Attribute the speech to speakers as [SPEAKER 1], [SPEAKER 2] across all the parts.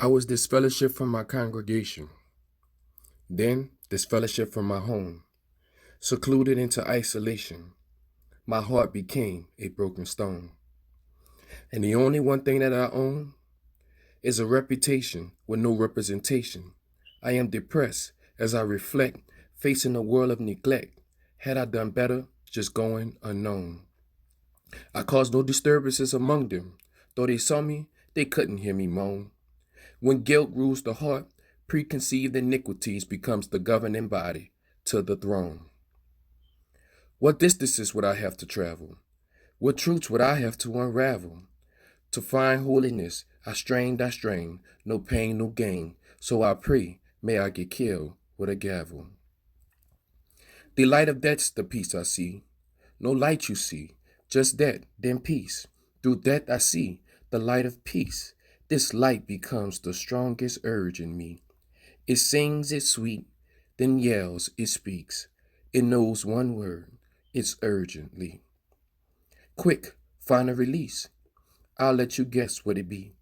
[SPEAKER 1] I was disfellowship from my congregation, then disfellowship from my home. Secluded into isolation, my heart became a broken stone. And the only one thing that I own is a reputation with no representation. I am depressed as I reflect, facing a world of neglect. Had I done better, just going unknown. I caused no disturbances among them. Though they saw me, they couldn't hear me moan. When guilt rules the heart, preconceived iniquities becomes the governing body to the throne. What distances would I have to travel? What truths would I have to unravel? To find holiness, I strain, no pain, no gain. So I pray, may I get killed with a gavel. The light of that's the peace I see. No light you see, just that, then peace. Through that I see the light of peace. This light becomes the strongest urge in me. It sings, it's sweet, then yells, it speaks. It knows one word, it's urgently. Quick, find a release. I'll let you guess what it be.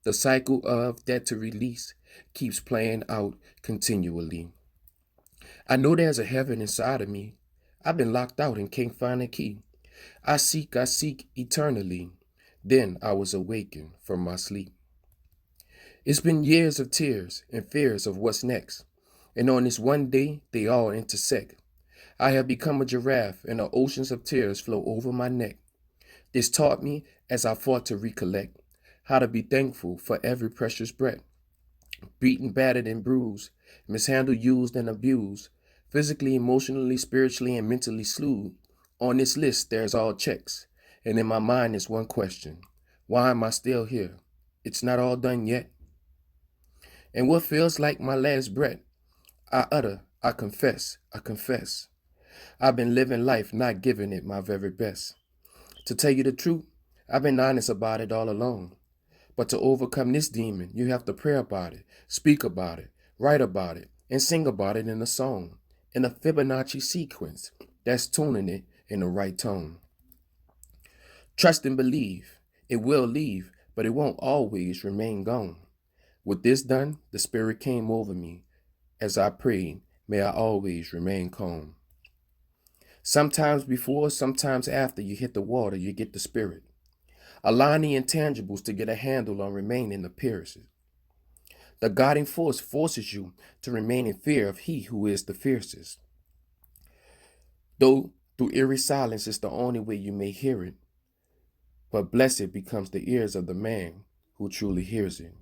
[SPEAKER 1] The cycle of that to release keeps playing out continually. I know there's a heaven inside of me. I've been locked out and can't find a key. I seek eternally. Then I was awakened from my sleep. It's been years of tears and fears of what's next. And on this one day, they all intersect. I have become a giraffe and the oceans of tears flow over my neck. This taught me as I fought to recollect how to be thankful for every precious breath. Beaten, battered, and bruised, mishandled, used, and abused, physically, emotionally, spiritually, and mentally slewed. On this list, there's all checks. And in my mind is one question. Why am I still here? It's not all done yet. And what feels like my last breath, I utter, I confess. I've been living life not giving it my very best. To tell you the truth, I've been honest about it all along. But to overcome this demon, you have to pray about it, speak about it, write about it, and sing about it in a song, in a Fibonacci sequence that's tuning it in the right tone. Trust and believe. It will leave, but it won't always remain gone. With this done, the Spirit came over me. As I prayed, may I always remain calm. Sometimes before, sometimes after you hit the water, you get the Spirit. Align the intangibles to get a handle on remaining appearances. The guiding force forces you to remain in fear of he who is the fiercest. Though through eerie silence is the only way you may hear it, but blessed becomes the ears of the man who truly hears it.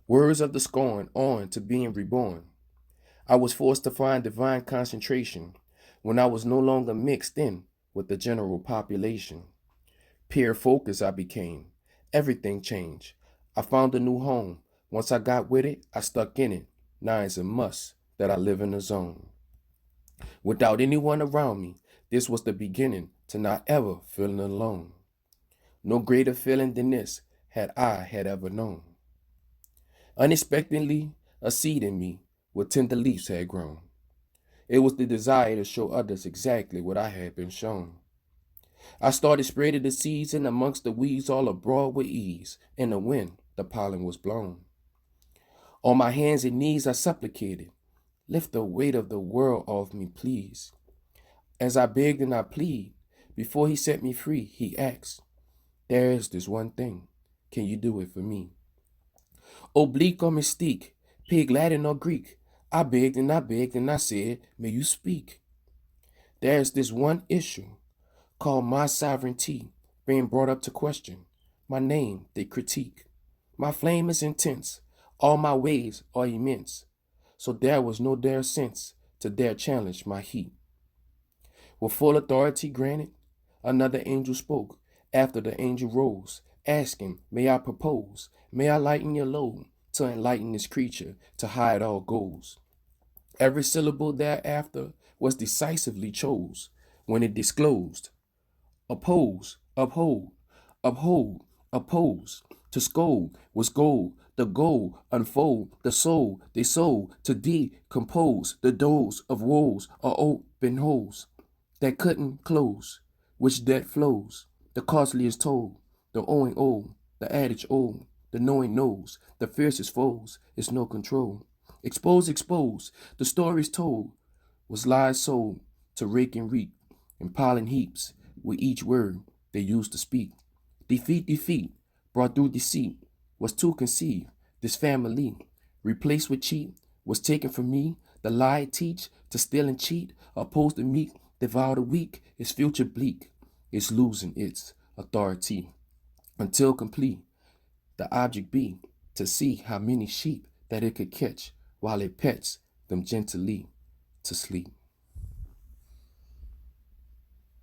[SPEAKER 1] Words of the scorn on to being reborn. I was forced to find divine concentration when I was no longer mixed in with the general population. Peer focus I became. Everything changed. I found a new home. Once I got with it, I stuck in it. Now it's a must that I live in the zone. Without anyone around me, this was the beginning to not ever feeling alone. No greater feeling than this had ever known. Unexpectedly, a seed in me with tender leaves had grown. It was the desire to show others exactly what I had been shown. I started spreading the seeds in amongst the weeds all abroad with ease. In the wind, the pollen was blown. On my hands and knees I supplicated, lift the weight of the world off me, please. As I begged and I plead, before he set me free, he asked, there is this one thing, can you do it for me? Oblique or mystique, pig Latin or Greek, I begged and I said, may you speak. There's this one issue called my sovereignty being brought up to question. My name they critique. My flame is intense. All my ways are immense. So there was no dare sense to dare challenge my heat. With full authority granted, another angel spoke after the angel rose, asking, may I propose? May I lighten your load to enlighten this creature to hide all goals? Every syllable thereafter was decisively chose when it disclosed. Oppose, uphold, uphold, oppose. To scold was gold, the goal unfold, the soul they sold to decompose. The doors of woes are open holes that couldn't close, which debt flows. The costly is told, the owing old, the adage old. the knowing knows, the fiercest foes is no control. Expose, expose, the stories told was lies sold to rake and reap, and piling heaps with each word they used to speak. Defeat, defeat, brought through deceit, was to conceive this family. Replaced with cheat, was taken from me. The lie teach to steal and cheat, opposed to meek, devour the weak, its future bleak, it's losing its authority. Until complete, the object be to see how many sheep that it could catch while it pets them gently to sleep.